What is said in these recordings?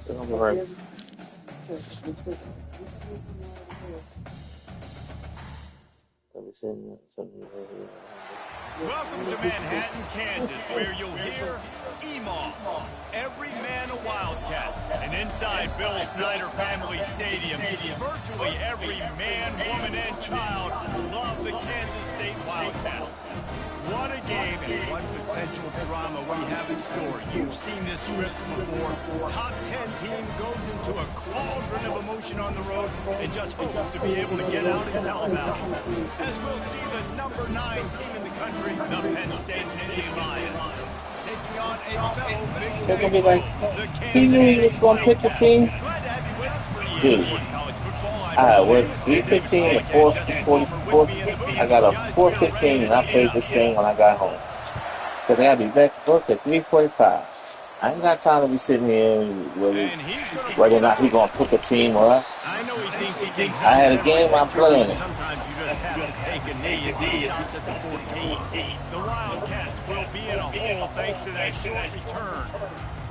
They're gonna be right. Let me send something. Welcome to Manhattan, Kansas, where you'll hear EMAW, every man a Wildcat. And inside Bill Snyder Family Stadium, virtually every man, woman, and child love the Kansas State Wildcats. What a game and what potential drama we have in store. You've seen this script before. Top 10 team goes into a cauldron of emotion on the road and just hopes to be able to get out and tell about it. As we'll see the number 9 team in the country, the Penn State Nittany Lions, taking on a fellow Big They're Ten gonna be like, foe, the he Kansas knew he was State gonna pick the Wildcats. team. Glad to have you with us for EA Dude, Sports College Football. I I'm Bruce worked Davis, and this is 3:15 to Bobcat Jesse Palmer with 4:44. me in the booth. I got a Guys, we are ready 4:15, and to I tee it played up. this thing when I got home because I gotta be back to work at 3:45. I ain't got time to be sitting here whether or not he gonna pick a team or not. I know he thinks I had a game I'm playing. sometimes you just have to take a knee as he stops at the 14. The Wildcats will be in a hole thanks to that short return.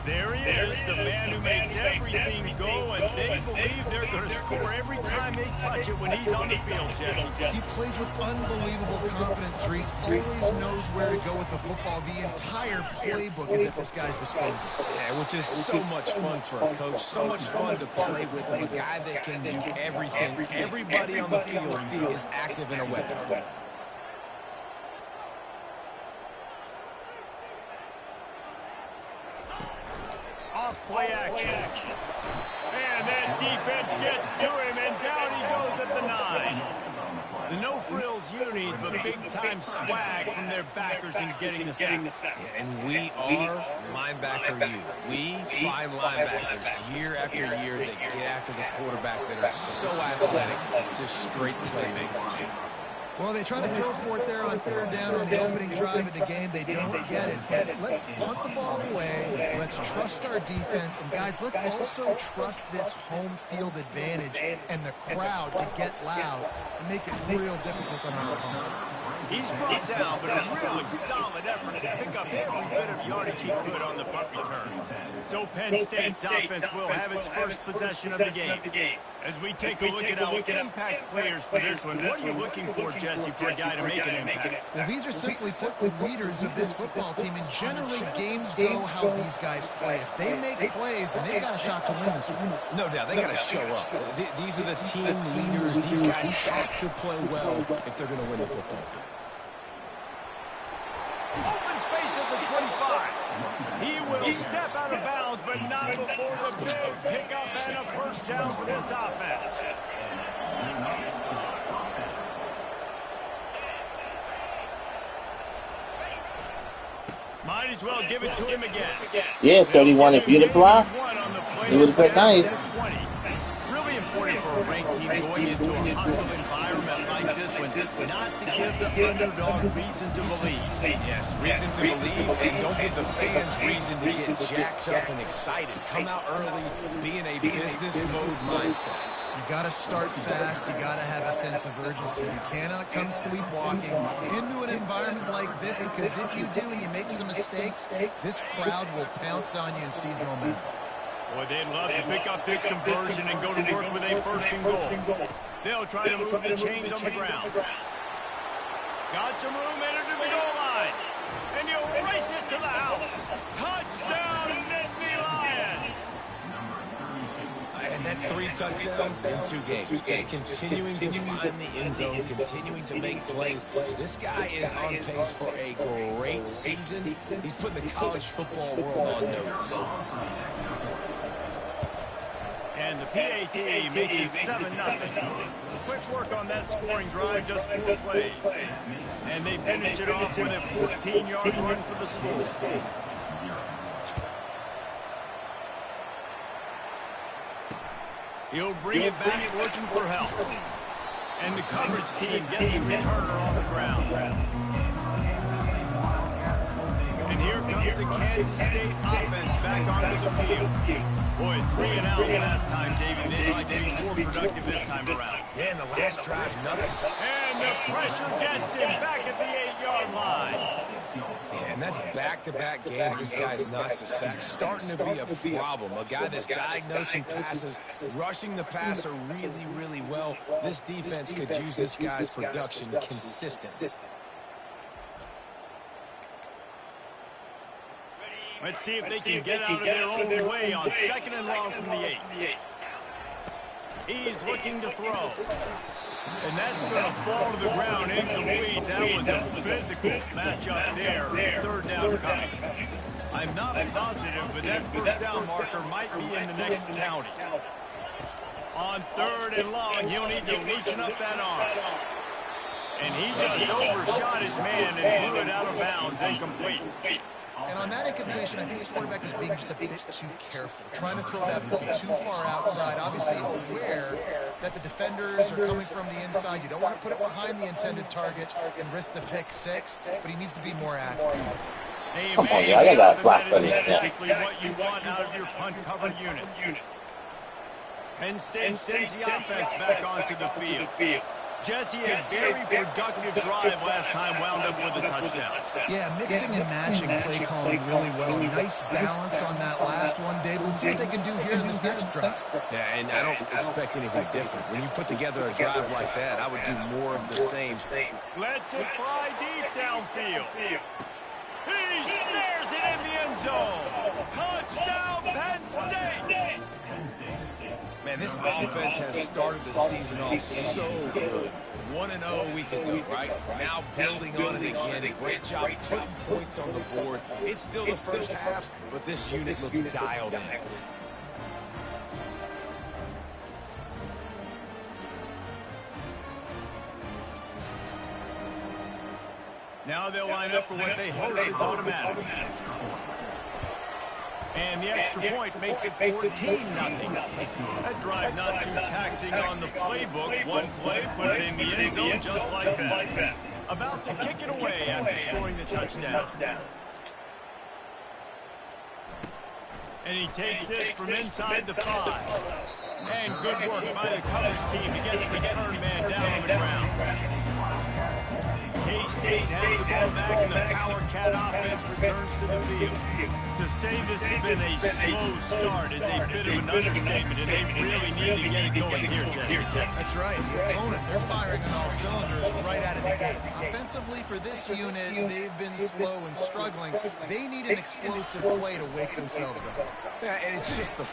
There he is, the man who makes everything go, and they believe they're going to score every time they touch it when he's on the field, Jesse. He plays with unbelievable confidence, Reese. Always knows where to go with the football. The entire playbook is at this guy's disposal. Yeah, which is so much fun for a coach. So much fun to play with him. A guy that can do everything. Everybody on the field is active in a weapon. Off play action. And that defense gets to him, and down he goes at the 9. The no-frills unis, but big-time swag from their backers in getting the sack. Yeah, and we are linebacker U. We find linebackers year after year that get after the quarterback that are so athletic, just straight playmakers. Well, they try to throw for it there on 3rd down on the opening drive of the game. They don't get it. But let's punt the ball away. Let's trust our defense. And, guys, let's also trust this home field advantage and the crowd to get loud and make it real difficult on our opponent. He's brought down, but a really solid effort to pick up every bit of yardage he could on the punt return. So Penn State's offense will have its first possession of the game. As we take a look at our impact players for this one, what are you looking for, Jesse, for a guy to make an impact? Well, these are simply put the leaders of this football team, and generally games go how these guys play. If they make plays, then they've got a shot to win this one. No doubt, they got to show up. These are the team leaders. These guys have to play well if they're going to win the football game. Open space at the 25. He will step out of bounds, but not before the big pickup and a first down for this offense. Might as well give it to him again. Yeah, 31. If you'd have blocked, it would have been nice. Really important for a ranked team going into a hostile environment like this one, not to give the underdog reason to believe. Yes, reason to believe, and don't give the fans reason to get jacked up and excited. Come out early, be in a business mode mindset. You got to start fast. You got to have a sense of urgency. You cannot come sleepwalking into an environment like this, because if you do and you make some mistakes, this crowd will pounce on you and seize momentum. Boy, they'd love to pick up this conversion and go to work with a first and goal. They'll try to move the chains on the ground. Got some room entered to the goal line. And you'll race it to the house. Touchdown, Nittany Lions. And that's 3 touchdowns in 2 games. Just continuing to find the end zone, continuing to make plays. This guy is on pace for a great season. He's putting the college football world on notice. And the PAT makes it 7-0. Quick work on that scoring drive, just 4 plays. And they finish it off with a 14-yard run for the score. He'll bring it back looking for help. And the coverage team gets the returner on the ground. And here comes the Kansas State offense back onto the field. Boy, 3 and out last time, David. They'd like to be more productive this time around. Yeah, and the last drive's nothing. And the pressure gets him back at the 8-yard line. Yeah, and that's back-to-back games this guy's not the sack. Starting to be a problem. A guy that's diagnosing passes, rushing the passer really, really well. This defense could use this guy's production consistently. Let's see if they can get out of their own way on 2nd and long from the 8. He's looking to throw. And that's going to fall to the ground incomplete. That was a physical matchup there. 3rd down coming. I'm not positive, but that 1st down marker might be in the next county. On 3rd and long, he'll need to loosen up that arm. And he just overshot his man and threw it out of bounds, incomplete. And on that incompletion, I think the quarterback was being just a bit too careful, trying to throw that ball too far outside, obviously aware that the defenders are coming from the inside. You don't want to put it behind the intended target and risk the pick 6, but he needs to be more accurate. Come on, y'all. I got a flat for that is exactly what you want out of your punt cover unit. Penn State sends the offense back onto the field. Jesse, a very productive drive last time, wound up with a touchdown. Yeah, mixing and matching play calling really well. Nice balance on that last one, Dave. Let's see what they can do here in this next drive. Yeah, and I don't expect anything different. When you put together a drive like that, I would do more of the same. Let's it fly deep downfield. He snares it in the end zone. Touchdown, Penn State. Man, this offense has started the season off so good. 1-0 a week ago, right? Now building on it again. Great job putting points on the board. It's still the first half, but this unit looks dialed in. Now they'll line up for what they hope is automatic. And the extra point makes it 14-0. That drive not too taxing on the playbook. One play, put it in the end zone just like that. About to kick it away after scoring the touchdown. And he takes this from inside the 5. And good work by the coverage team to get the return man down on the ground. K-State has the ball back and the Power Cat offense returns to the field. To say this has been a slow start is a bit of an understatement, and they really need to get it going here, Jesse. That's right. The opponent, they're firing on all cylinders right out of the gate. Offensively, for this unit, they've been slow and struggling. They need an explosive play to wake themselves up. Yeah, and it's just the...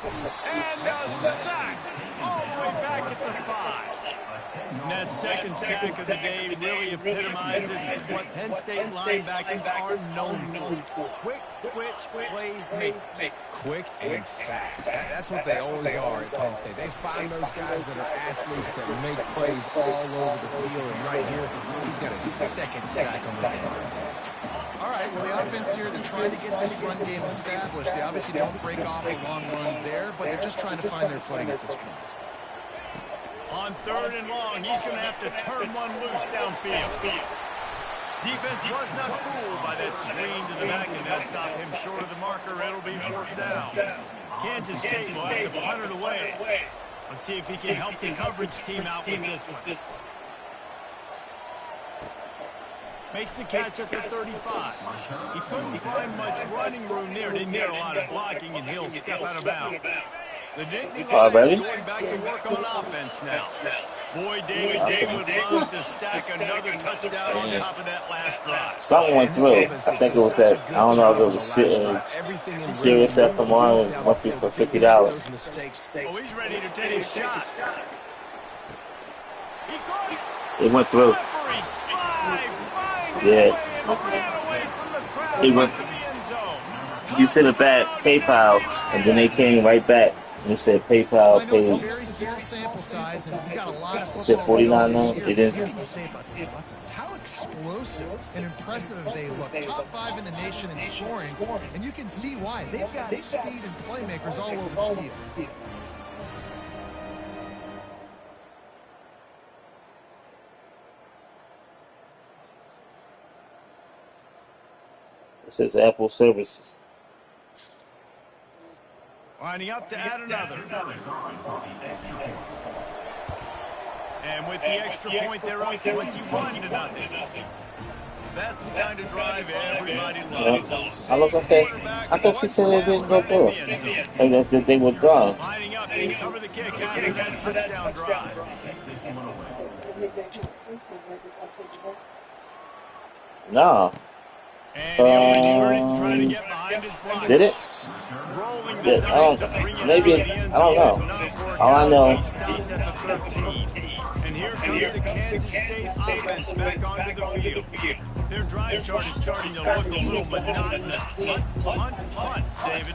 And a sack all the way back at the 5. And that second sack of the day really epitomizes what Penn State linebackers are known for. Quick, twitch, play, make. Quick and fast. That's what they always are at Penn State. They find those guys that are athletes that make plays all over the field. And right here, he's got his second sack on the day. All right, well, the offense here, they're trying to get this run game established. They obviously don't break off a long run there, but they're just trying to find their footing at this point. On 3rd and long, he's going to have to turn one loose downfield. Defense was not fooled by that screen to the back, and they'll stop him short of the marker. It'll be 4th down. Kansas State will have to punt it away. Let's see if he can help the coverage team out with this one. Makes the catch at the 35. He couldn't find much running room there. Didn't get a lot of blocking, and he'll step out of bounds. The Nittany Lions going back to work on offense now. Boy, David would love to stack another touchdown on top of that last drive. Something went through. I think it was that. I don't know if it was sitting Sirius FMR and went through for $50. Oh, he's ready to take his shot. He caught It went through. Yeah. He went. You said it back PayPal, and then they came right back. And it said PayPal paid. It said 49 now. It didn't. How explosive and impressive they look. Top 5 in the nation in scoring, and you can see why. They've got speed and playmakers all over the field. It says Apple Services. Lining up to add another. And with the extra point, they're up 21-0. That's the kind of drive everybody loves. I look, I said, I thought she said it didn't go through. And that they were gone. Lining up to cover the kick after that touchdown drive. No. And he overturned it, trying to get behind his block. Did it? Rolling the Did, dice to bring it maybe, out of the end I don't zone. know. Not work All I out. know. He stops at the 13. And here comes the Kansas State offense back onto the field. Their drive chart is starting to look a little monotonous. Punt,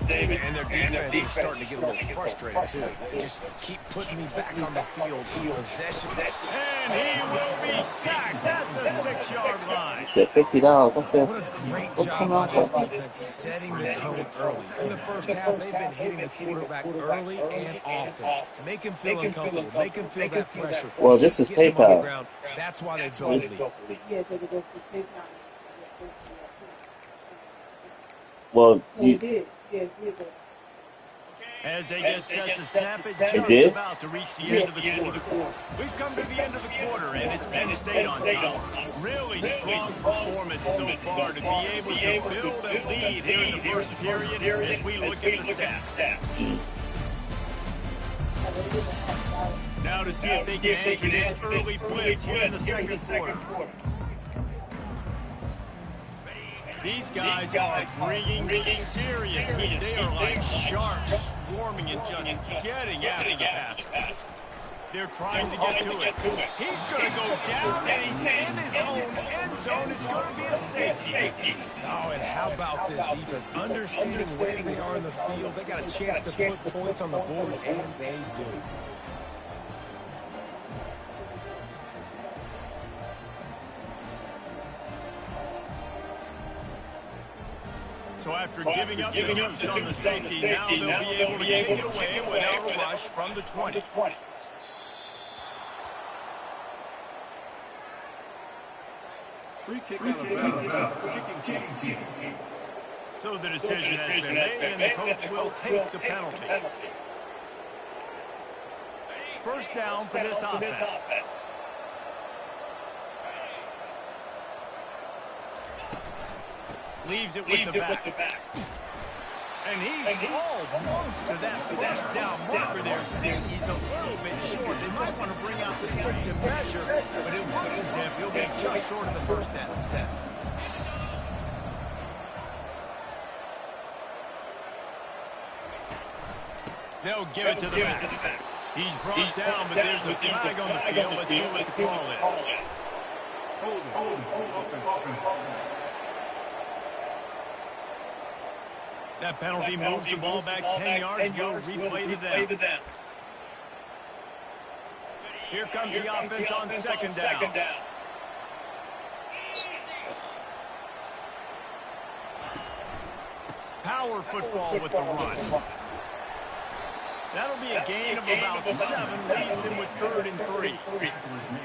David. And their defense is starting to get a little frustrated, too. They just keep putting me back on the field. Possession. And he will be sacked at the 6-yard line. He said $50. I said, What a great what's job going on? by this defense setting the tone early. In the first half, they've been hitting the quarterback early and often. Make him feel uncomfortable. Make him feel that pressure. Well, this is Get him on the PayPal. ground. That's why they built the lead. Well, As they get set to snap it, It just did? about to reach the end of the quarter. We've come to the end of the quarter, and it's Penn State on top. Really strong performance so far to be able to build a lead here in the first period as we look at the stats. Now to see if they can answer this early blitz here in the second quarter. These guys are bringing serious heat. They are like sharks swarming and just getting after the pass. They're trying to get to it. He's going to go down, and he's in his own end zone. It's going to be a safety. Oh, and how about this defense? Understanding where they are in the field. They got a chance to put points on the board, and they do. So after giving up the deuce on the safety, now they'll be able to kick it away without a rush from the 20. Free kick out of bounds. Kicking team. So the decision has been made, and the coach will take the penalty. First down for this offense. Leaves it with the back. And he's almost to that first down marker there. He's a little bit short. They might want to bring out the sticks and measure, but it looks as if he'll be just short of the first down. They'll give it to the back. He's brought down, but there's a flag on the field. Let's see what the call is. That penalty moves the ball back 10 yards. We'll replay to them. Here comes the offense on second down. Power football with the run. That'll be a gain of about 7, leaves him with 3rd and 3.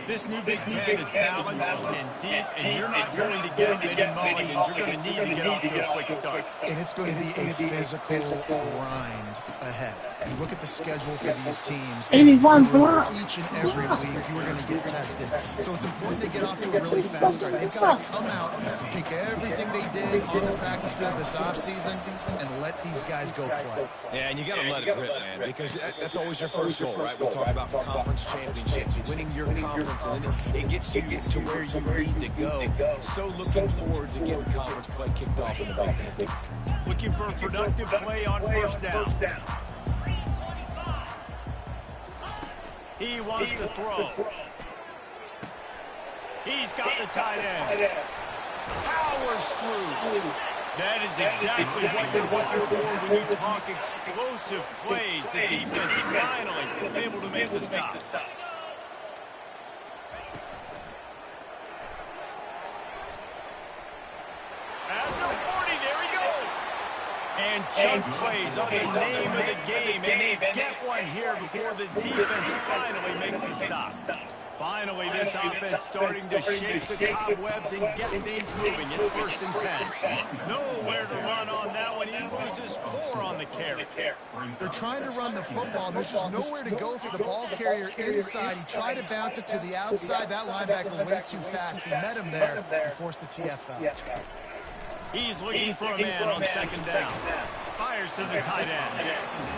This new Big Ten is balanced and deep, and you're not going to get many mulligans. You're going to need to get off to a quick start. And it's going to be a physical grind ahead. You look at the schedule for these teams. 81 block. Each and every week, you are going to get tested. So it's important to get off to a really fast start. They've got to come out, take everything they did on the practice field this offseason, and let these guys go play. Yeah, and you got to let it rip, man, because that's always your first goal, right? We talk about conference championships, winning your conference, and then it gets you to where you need to go. So looking forward to getting conference play kicked off in the Big Ten. Looking for a productive play on first down. He wants to throw. He's got the tight end. Powers through. That is exactly what you're looking for when you talk explosive plays. The defense finally able to make the stop. At the 40, there he goes. And chunk plays on the name of the game, and they get one here before the defense finally makes the stop. Finally, this offense starting to shake the cobwebs and get things moving. It's 1st and 10. Nowhere to run on that one. He loses 4 on the carry. They're trying to run the football. There's just nowhere to go for the ball carrier inside. He tried to bounce it to the outside. That linebacker way too fast. He met him there and forced the TFL. He's looking for a man on 2nd down. Fires to the tight end.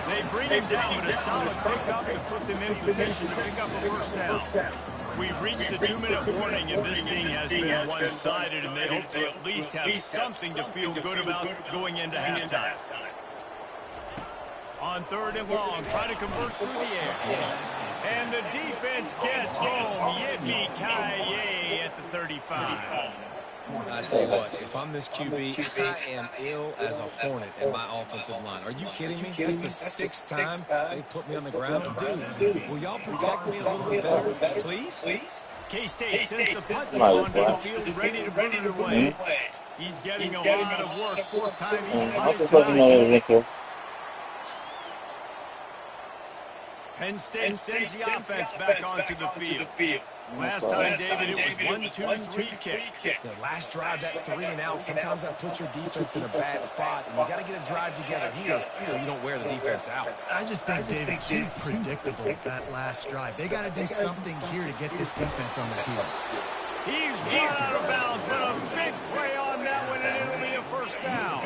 They bring him down with a solid pickup to put them in position to pick up a 1st down. We've reached the 2-minute warning, and this thing has been one-sided, and they hope to at least have something to feel good about going into halftime. On 3rd and long, try to convert through the air. And the defense gets home. Yippee-ki-yay at the 35. I tell you what, if I'm this QB, I am ill as a hornet in my offensive line. Are you kidding me? That's the 6th time they put me on the ground. Dude, will y'all protect me a little bit better, please? K-State sends the punt team onto the field, ready to put it away. He's getting a lot of work. 4th time he's punted. Penn State sends the offense back onto the field. Last time, David, it was 1-2-3 kick. The last drive, that 3 and out, sometimes that puts your defense in a bad spot, and you got to get a drive together here so you don't wear the defense out. I just think, David, too predictable, that last drive. They got to do something here to get this defense on their heels. He's run out of bounds, but a big play on that one, and it'll be a 1st down.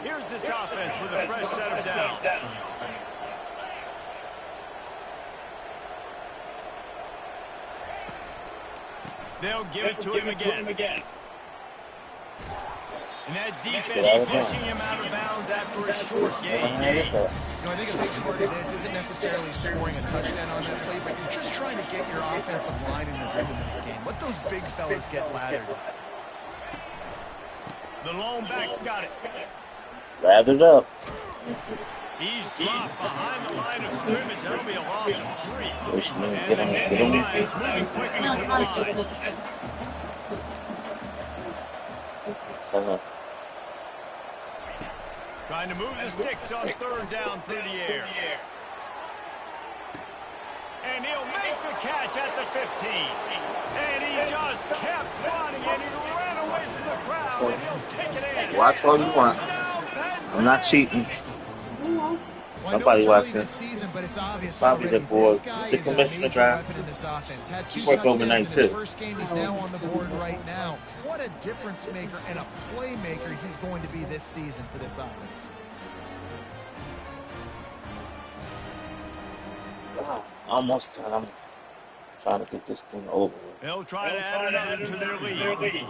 Here's this offense with a fresh set of downs. They'll give it to him again. And that defense pushing him out of bounds after a short gain. I think a big part of this isn't necessarily scoring a touchdown on that play, but you're just trying to get your offensive line in the rhythm of the game. Let those big fellas get lathered up. The lone back's got it. Lathered up. He's dropped behind the line of scrimmage. That'll be a loss of 3. And the Nittany Lions moving quickly to the line. Trying to move the sticks on 3rd down through the air. And he'll make the catch at the 15. And he just kept running, and he ran away from the crowd, and he'll take it in. Watch all you want. I'm not cheating. Somebody watching. Probably the board. The commissioner draft. He worked overnight too. First game, he's now on the board right now. What a difference maker and a playmaker he's going to be this season for this offense. Almost done. I'm trying to get this thing over. They'll try to add another to their lead.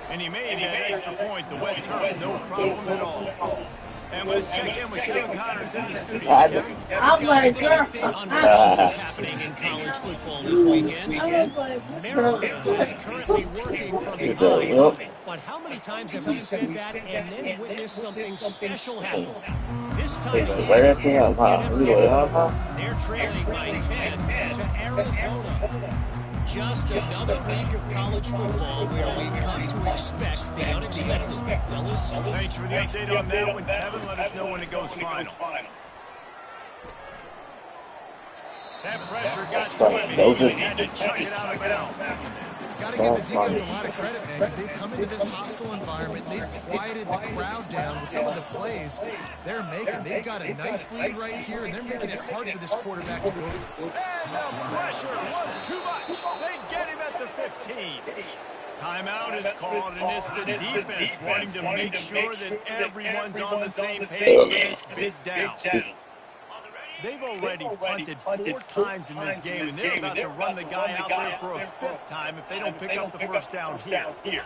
And he made that extra point, the wet turf, no problem at all. And let's check in with Kevin Connors in the studio. I'm like, what's happening in college football this weekend? Maryland is currently working from behind. But how many times have we said that and then witnessed something special happen? This time, they're trailing by 10 to Arizona. Just another week of college football where we've come to expect the unexpected. Fellas, thanks for the update on that one, Kevin. Let us know when it goes final. That pressure got to him. He had to chuck it out of bounds. Got to give the defense a lot of credit, man, because they've come into this hostile environment. They've quieted the crowd down with some of the plays they're making. They've got a nice lead right here, and they're making it hard for this quarterback to go. And the pressure was too much. They get him at the 15. Timeout is called, and it's the defense wanting to make sure that everyone's on the same page for this big down. They've already punted 4 times in this game, and they're about to run the guy out there for a 5th time if they don't pick up the 1st down here.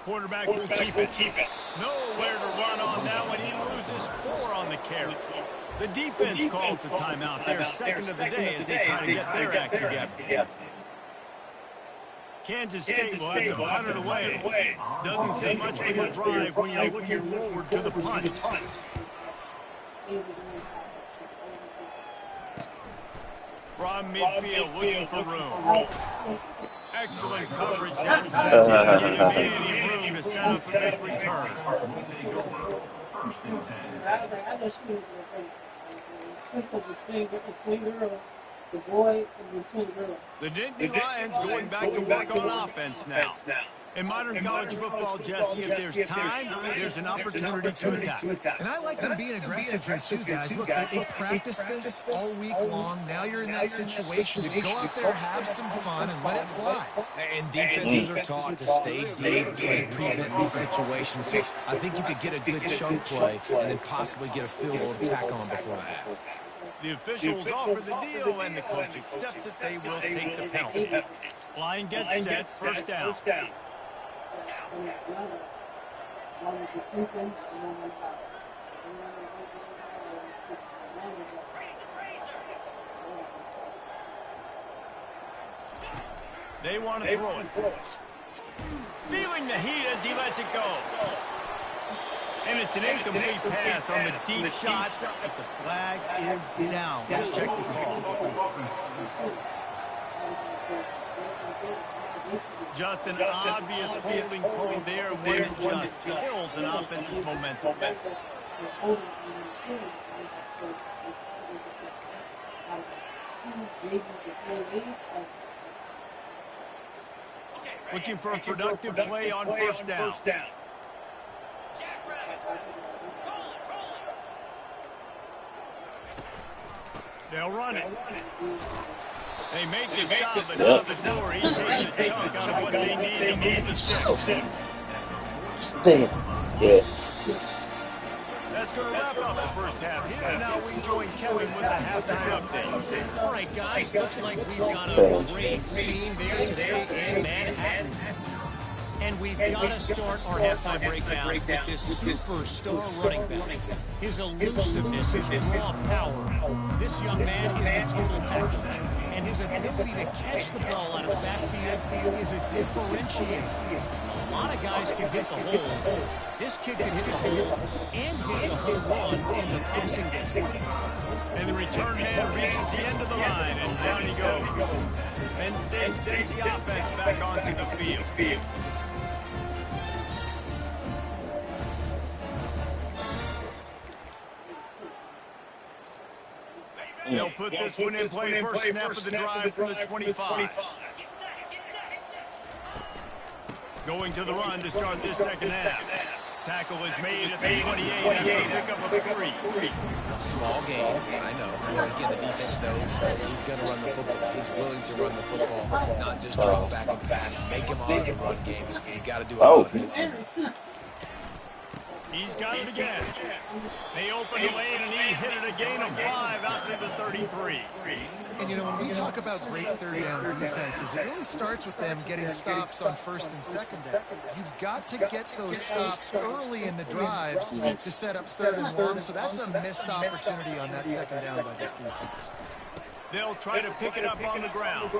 Quarterback will keep it. Nowhere to run on that one. He loses 4 on the carry. The defense calls the timeout. They're 2nd of the day as they try to get their act together. Kansas State will have to punt it away. Doesn't say much from the drive when you're looking forward to the punt. From midfield, looking for room. Excellent coverage that time. Didn't give him any room to set up a big return. The Nittany Lions going back to work on offense now. In modern college football, Jesse, if there's time, there's an opportunity to attack. And I like them being aggressive here too, guys. Look, they practice this all week long. Now you're in that situation to go out there, have some fun, and let it fly. And defenses are taught to stay deep and prevent these situations. So I think you could get a good chunk play and then possibly get a field goal to tack on before the half. The officials offer the deal, and the coach accepts that they will take the penalty. Line gets set, first down. They want to throw it. Feeling the heat as he lets it go. And it's an incomplete pass on the deep shot, but the flag is down. Let's check the call. Just an obvious holding call there when it just kills an offense's momentum. Looking for a productive play on first down. They'll run it. They make the stop, but out the door, he takes a chunk out of what they need to move the sticks. Yeah. That's going to wrap up the first half here, and now we join Kevin with a halftime update. All right, guys, looks like we've got a great scene there today in Manhattan. And we've got to start our halftime breakdown with this superstar running back. His elusiveness, his raw power. This young man is the total package. And his ability to catch the ball out of the backfield is a differentiator. A lot of guys can hit the hole. This kid can hit the hole and hit the home run in the passing game. And the return man reaches the end of the line, and down he goes. Penn State sends the offense back onto the field. They'll put this one in play first snap of the drive from the 25. Going to the run to start this second half. Tackle is made at the 28 after a pickup of 3. Small game, I know. But again, the defense knows he's going to run the football. He's willing to run the football, not just drop back and pass. Make him on the run game. You got to do a lot of this. He's got it again. They open the lane, and he hit it a gain of 5 out to the 33. And, you know, when we talk about great third down defenses, it really starts with them getting stops on first and second down. You've got to get those stops early in the drives to set up third and long, so that's a missed opportunity on that second down by this defense. They'll try to pick it up on the ground.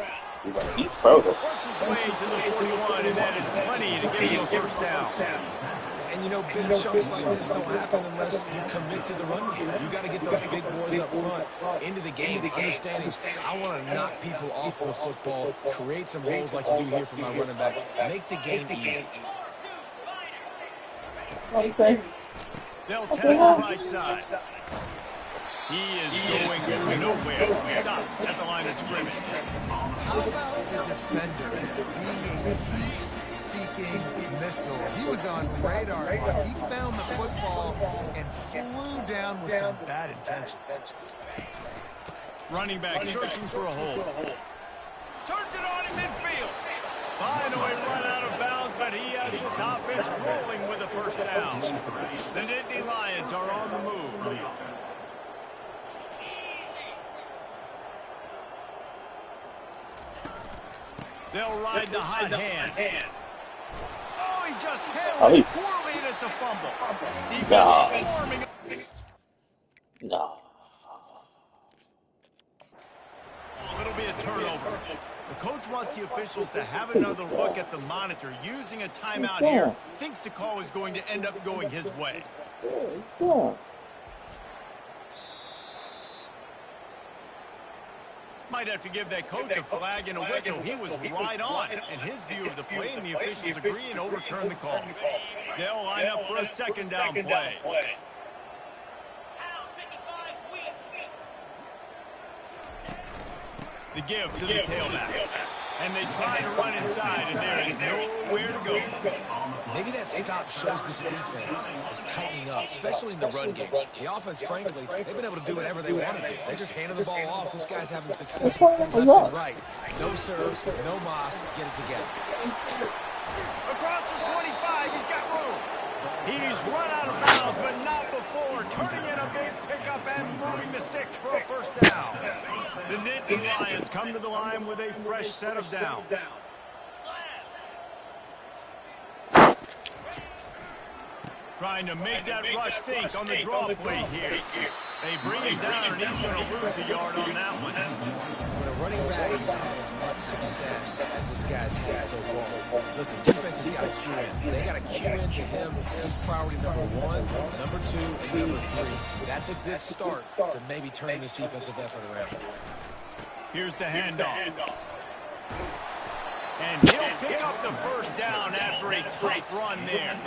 He's frozen. Works his way to the 41, and that is plenty to get him a first down. And, you know, big chunks like this don't happen unless you commit to the run game. You got to get those big boys up front into the game, understanding I want to knock people off the football, create some holes like you do here for my running back, make the game easy. They'll test the right side. He is going nowhere. He stops at the line of scrimmage. How about the defender being a heat-seeking missile? He was on radar. He found the football and flew down with some bad intentions. Running back searching for a hole. Turns it on in midfield. Finally run out of bounds, but he has his offense rolling with a first down. The Nittany Lions are on the move. They'll ride the hot hand. Oh, he just held it poorly, and it's a fumble. Defense forming. No. It'll be a turnover. The coach wants the officials to have another look at the monitor using a timeout here. Thinks the call is going to end up going his way. Might have to give that coach a flag and a whistle. He was right on in his view of the play, and the officials agree and overturn the call. They'll line up for a second down play. The give to the tailback. And they try to run inside, and there is nowhere to go. Maybe that stop shows this defense is tightening up, especially in the run game. The offense, frankly, they've been able to do whatever they want to do. They just handed the ball off. This guy's having success left and right. No serves, no moss. Get it together. Across the 25, he's got room. He's run out of bounds, but not before. Turning in a big pickup and moving the sticks for a first down. The Nittany Lions come to the line with a fresh set of downs. Trying to make that rush think on the draw play here. They bring him down, and he's going to lose a yard on that one. When a running back has had as much success as this guy's had so far, listen, defense has got to cue in. They got to cue into him. He's priority number 1, number 2, and number 3. That's a good start to maybe turning this defensive effort around. Here's the handoff. And he'll pick up the first down after a tough run there.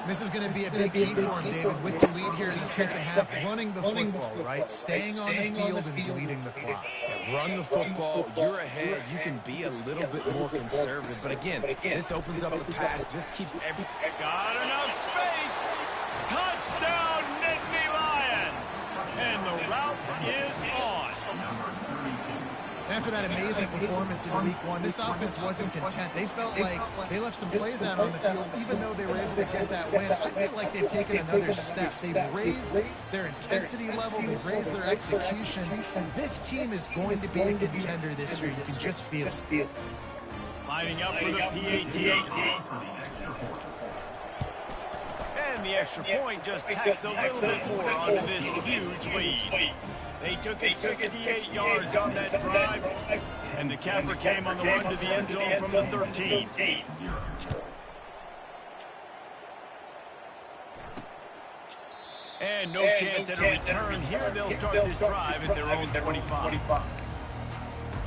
This is going to be a big key for him, David, with the lead here in the second half, running the football, right? Staying on the field and bleeding the clock. Yeah, run the football. You're ahead. You can be a little bit more conservative. But again, this opens up the pass. This keeps everything. Got enough space. Touchdown, Nittany Lions. And the route is on. After that amazing performance in week 1, this offense wasn't content. They felt like they left some plays out on the field, even though they were able to get that win. I feel like they've taken another step. They've raised their intensity level. They've raised their execution. This team is going to be a contender this year. You can just feel it. Lining up for the PAT. And the extra point just tacks a little bit more onto this huge lead. They took it 68 yards on that drive, and the capper came on the run to the end zone from the 13. And no chance at a return here. They'll start this drive at their own 25.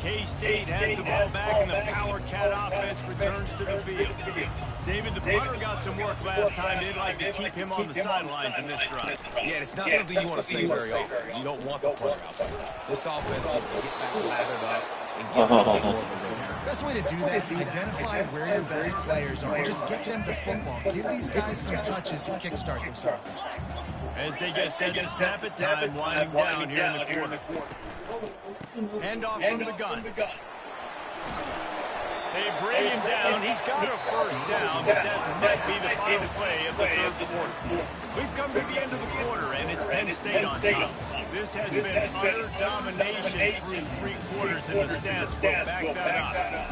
K-State has the ball back, and the Power Cat offense returns to the field. David, the punter got some work last time. They'd like to keep him on the sidelines in this drive. Yeah, it's not something you want to say very often. You don't want the punter out there. This offense needs to get back lathered up and get a little bit more of a rhythm. Best way to do that is identify where your best players are. Just get them the football. Give these guys some touches and kickstart this offense. As they get set to snap it time, winding down here in the quarter. Handoff from the gun. They bring him down. He's got a first down, but that might be the final play of the third quarter. We've come to the end of the quarter, and it's Penn State on top. This has been utter domination through 3 quarters, and the stats will back that up.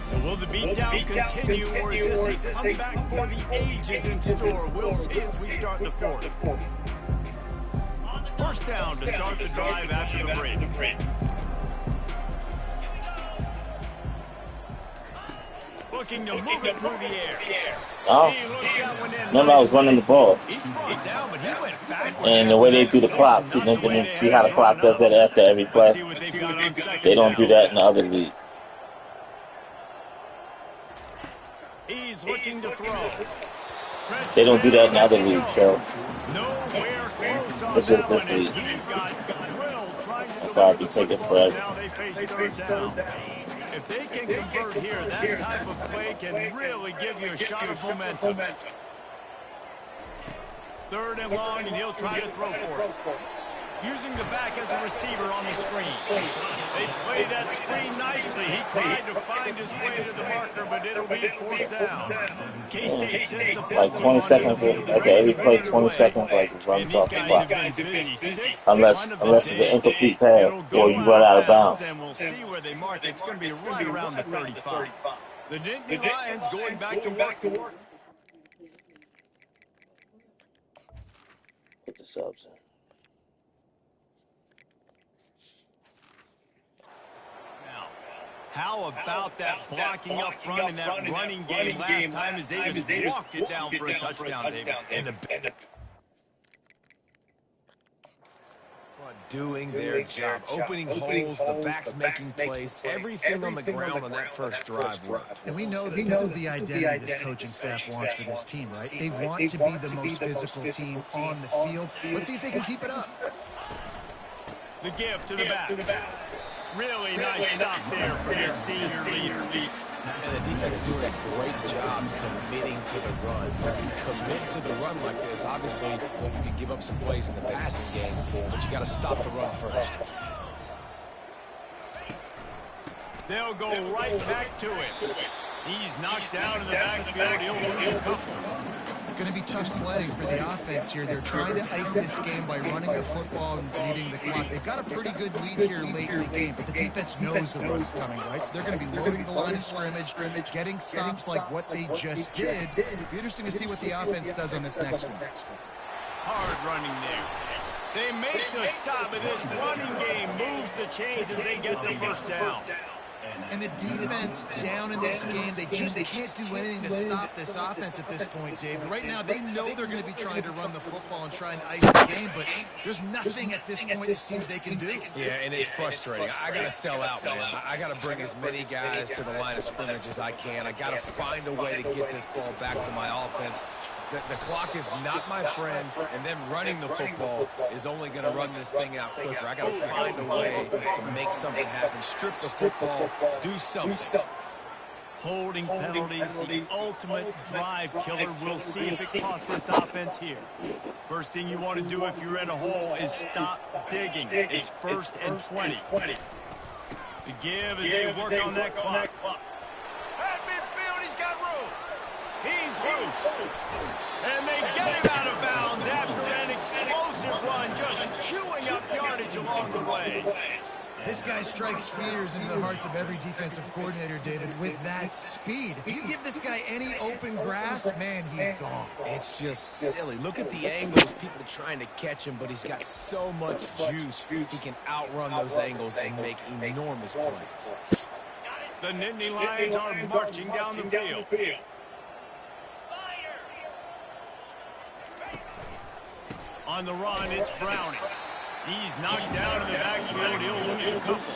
So will the beatdown continue, or is this a comeback for the ages in store? We'll see as we start the fourth. First down to start the drive after the break. Looking to move it through the air. Oh, remember I was running the ball. And the way they do the clock, see how the clock does that after every play? They don't do that in the other league. He's looking to throw. They don't do that in the other league, so it's just this league. That's why I'd be taking forever. If they can convert here, that type of play can really give you a shot of momentum. 3rd and long, and he'll try to throw for it. Using the back as a receiver on the screen. They play that screen nicely. He tried to find his way to the marker, but it'll be 4th down. K-State sends the like 20 seconds, like every play, 20 seconds, like runs off the clock. Unless it's an incomplete pass or you run out of bounds. And we'll see where they mark. It's going to be right around the 35. The Nittany Lions going back to work. Get the subs in. How about that blocking up front and that running game last time as Davis walked it down for a touchdown, David? And the doing their job, opening holes, the backs making plays, everything on the ground on that first drive worked. And we know that this is the identity this coaching staff wants for this team, right? They want to be the most physical team on the field. Let's see if they can keep it up. The give to the back. Really nice stop there for his senior leader. And the defense doing a great job committing to the run. When you commit to the run like this, obviously you can give up some plays in the passing game, but you got to stop the run first. They'll go right back to it. He's knocked down in the backfield. He'll lose a couple. It's going to be tough sledding for the offense here. They're trying to ice this game by running the football and bleeding the clock. They've got a pretty good lead here late in the game, but the defense knows the run's coming, right? So they're going to be loading the line of scrimmage, getting stops like what they just did. It'll be interesting to see what the offense does on this next one. Hard running there. They make the stop, but this running game moves the chains as they get the first down. And the defense down in this game, they just can't do anything to stop this offense at this point, Dave. Right now, they know they're going to be trying to run the football and try and ice the game, but there's nothing at this point it seems they can do. Yeah, and it's frustrating. I got to sell out, man. I got to bring as many guys to the line of scrimmage as I can. I got to find a way to get this ball back to my offense. The clock is not my friend, and them running the football is only going to run this thing out quicker. I got to find a way to make something happen. Strip the football, do something. Holding penalties, the ultimate drive killer. We'll see if it costs this offense here. First thing you want to do if you're in a hole is stop digging. It's 1st and 20. The give as they work on that clock. At midfield, he's got room. He's loose. And they get him out of bounds after an explosive run, just chewing up yardage along the way. This guy strikes fears into the hearts of every defensive coordinator, David, with that speed. If you give this guy any open grass, man, he's gone. It's just silly. Look at the angles, people trying to catch him, but he's got so much juice. He can outrun those angles and make enormous plays. The Nittany Lions are marching down the field. On the run, it's Browning. He's knocked down in the backfield. He'll lose a couple.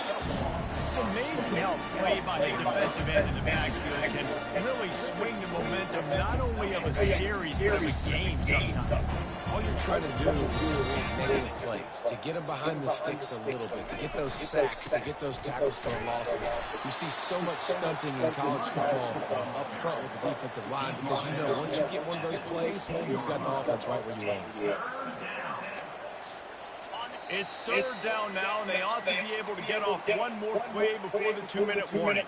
It's amazing how play by the defensive end in the backfield can really swing the momentum not only of a series, but of a game sometimes. All you're trying to do is create negative plays, to get them behind the sticks a little bit, to get those sacks, to get those tackles for losses. You see so much stunting in college football up front with the defensive line because you know once you get one of those plays, you've got the offense right where you want it. It's 3rd down now, and they ought to be able to get off one more play before the 2-minute warning.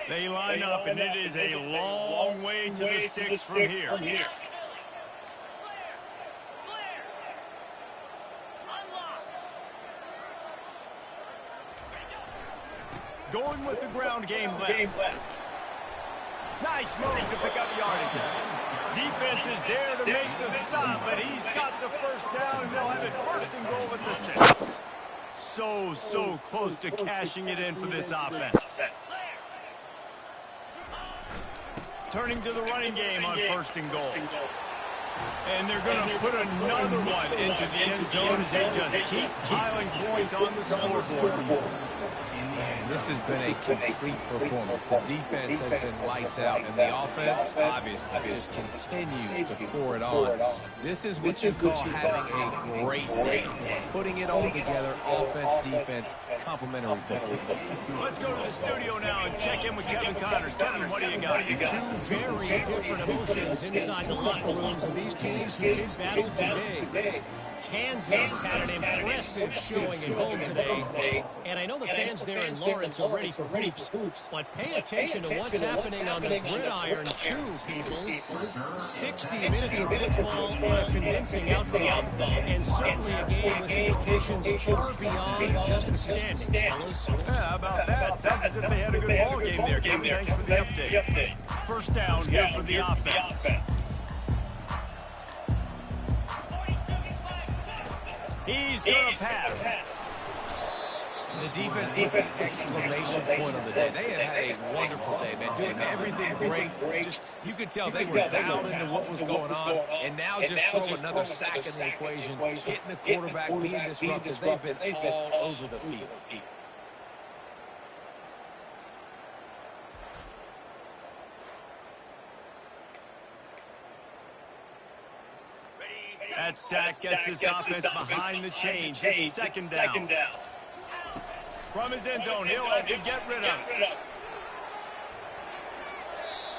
They line up, and it is a long way to the sticks from here. Going with the ground game left. Nice move to pick up yardage. Defense is there to make the stop, but he's got the first down, and they'll have it 1st and goal at the 6. So close to cashing it in for this offense. Turning to the running game on 1st and goal. And they're going to put another one into the end zone as they just keep piling points on the scoreboard. Man, this has been a complete performance. The defense has been lights out, and the offense, obviously, just continues to pour it on. This is what you call having a great day. Putting it all together, offense, defense, complementary football. Let's go to the studio now and check in with Kevin Connors. Kevin, what do you got? Two very different emotions inside the locker rooms of these teams who did battle today. Kansas had an impressive showing at home today, and I know the fans there in Lawrence are ready for hoops, but pay attention to what's happening on the gridiron too, people. 60 minutes of football and a convincing outcome, and certainly a game with implications far beyond just the standings, fellas. Yeah, how about that? Sounds as if they had a good ball game there. Kevin, thanks for the update. 1st down here for the offense. He's going to pass. The defense puts an exclamation point on the day. They have had a wonderful day, man. Doing everything great. Just, you could tell they were dialed into what was going on, and now just throw another sack in the equation, hitting the quarterback, being disruptive. They've been all over the field. That sack gets this offense behind the chains. It's second down. From his end zone, he'll have to get rid of it.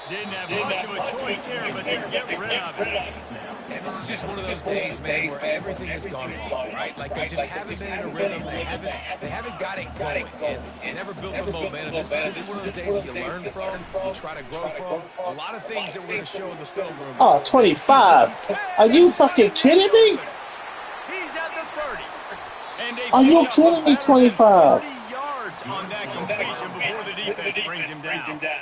Didn't have much of a choice there, but they get rid of it. And this is just one of those days, man, where everything has gone wrong, right? Like, they just haven't been in a rhythm. They haven't got it going. And never built the momentum. This is one of those days that you learn from, you try to grow from. A lot of things that we're going to show in the film room. Oh, 25. Are you fucking kidding me? He's at the 30. And Are you kidding me, 25? 30 yards on that completion before the defense brings him down.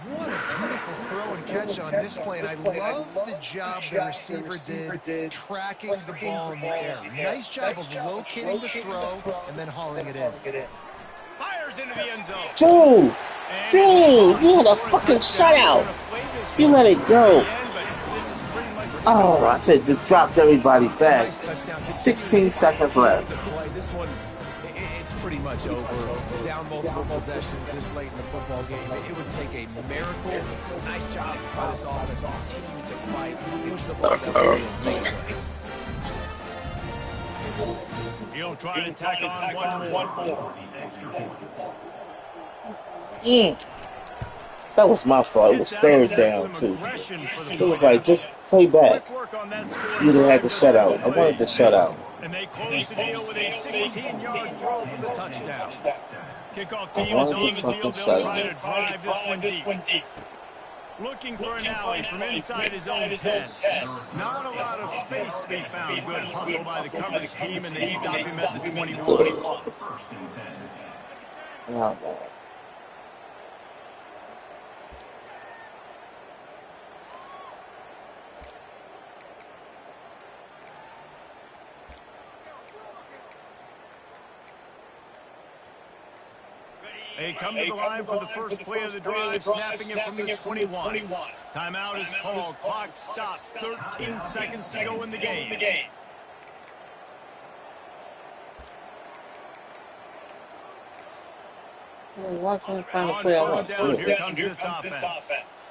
What a beautiful throw and catch on this play. And I love the job the receiver did tracking the ball in the air. Nice job of locating the throw and then hauling it in. Fires into the end zone. Dude, you had a fucking shutout. You let it go. Oh, I said just dropped everybody back. 16 seconds left. This one, it's pretty much over. Down multiple possessions this late in the football game. It would take a miracle. Nice job by this offense. Continue to fight, push the ball down. He'll try to tack on one more. That was my fault. It was third down, too. It was like, just play back. You'd have had the shutout. I wanted the shutout. And they close the deal with a 16-yard throw for the touchdown. Kickoff team is on the field. They'll try to drive this one deep. Looking for an alley from inside his own 10. Not a lot of space to be found. Good hustle by the coverage team, and they stop him at the 21. They come to the line for the first play of the drive, snapping it from the 21. Timeout is called. Clock stops. 13 seconds to go in the game. Watching the final On play, I first want down, to here comes this offense.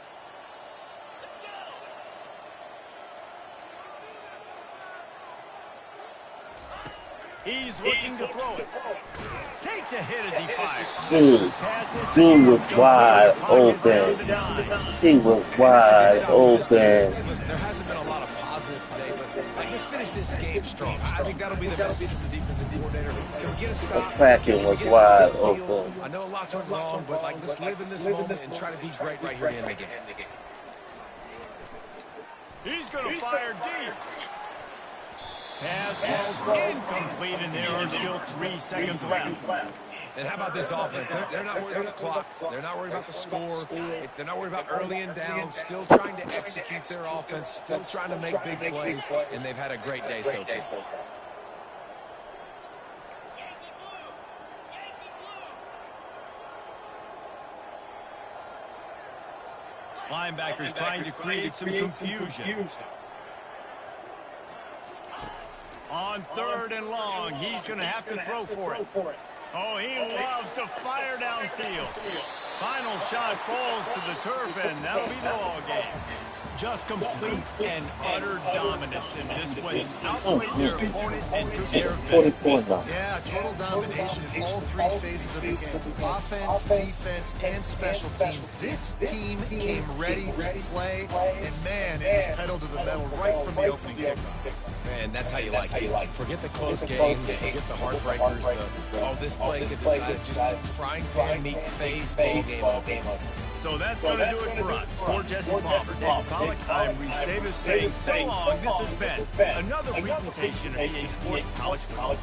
He's looking to throw it. Takes a hit as he fires. Dude was wide open. He was wide open. Listen, there hasn't been a lot of positive today, but let's finish this game strong. I think that'll be the message to the defensive coordinator. Can we get a stop? Kraken was wide open. I know lots went wrong, but let's live in this moment and try to be great right here in the game. He's going to fire deep. Pass falls incomplete, and there are still 3 seconds left. And how about this offense? They're not worried about the clock. They're not worried about the score. They're not worried about early and down. Still trying to execute their offense. Still trying to make big plays. And they've had a great day so far. Linebackers trying to create some confusion. On 3rd and long, he's going to have to throw for it. Oh, he loves to fire downfield. Final shot falls to the turf, and that'll be the ball game. Just complete and utter dominance in this one. Outplayed their opponent and took care of business. Yeah, total domination in all 3 phases of the game. Offense, defense, and special teams. This team came ready to play, and man, it was pedal to the metal right from the opening kickoff. Man, that's how you like it. Forget the close games, forget the heartbreakers, this play could decide just frying pan meat phase ball game. So that's going to do it for us. For Jesse Palmer, Dave Pollock, I'm Reese Davis saying so long. This has been another presentation of EA Sports College Football.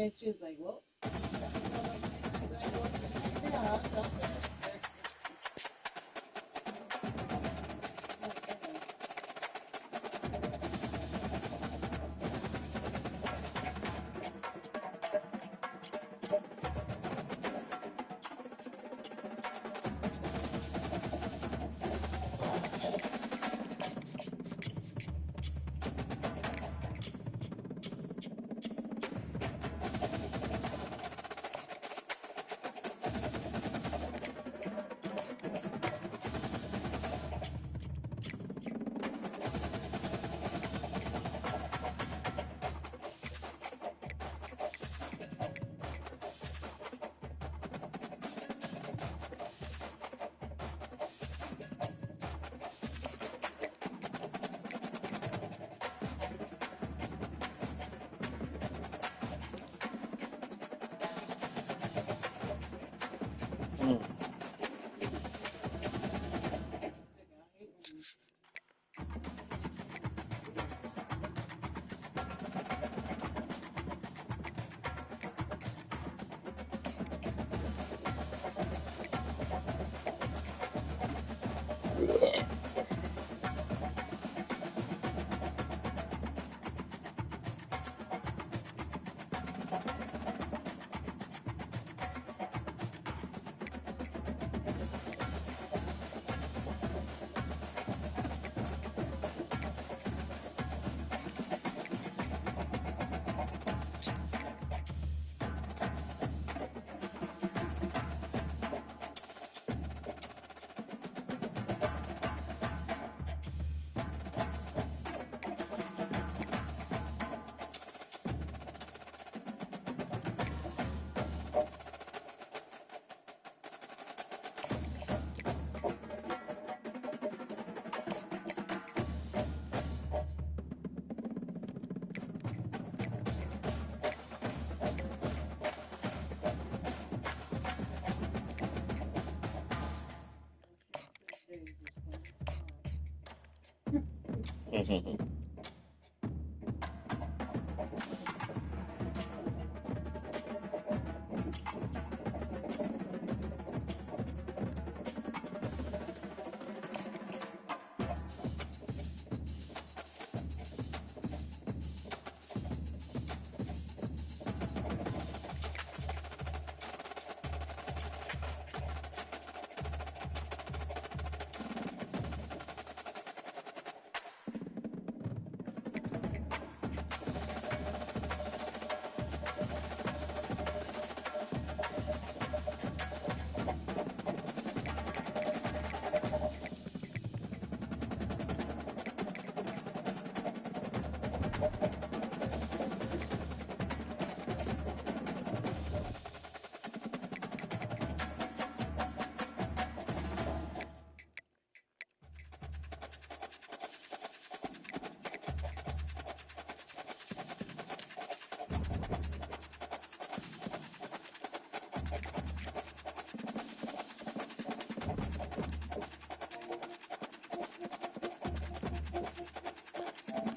And she was like, well. Mm-hmm.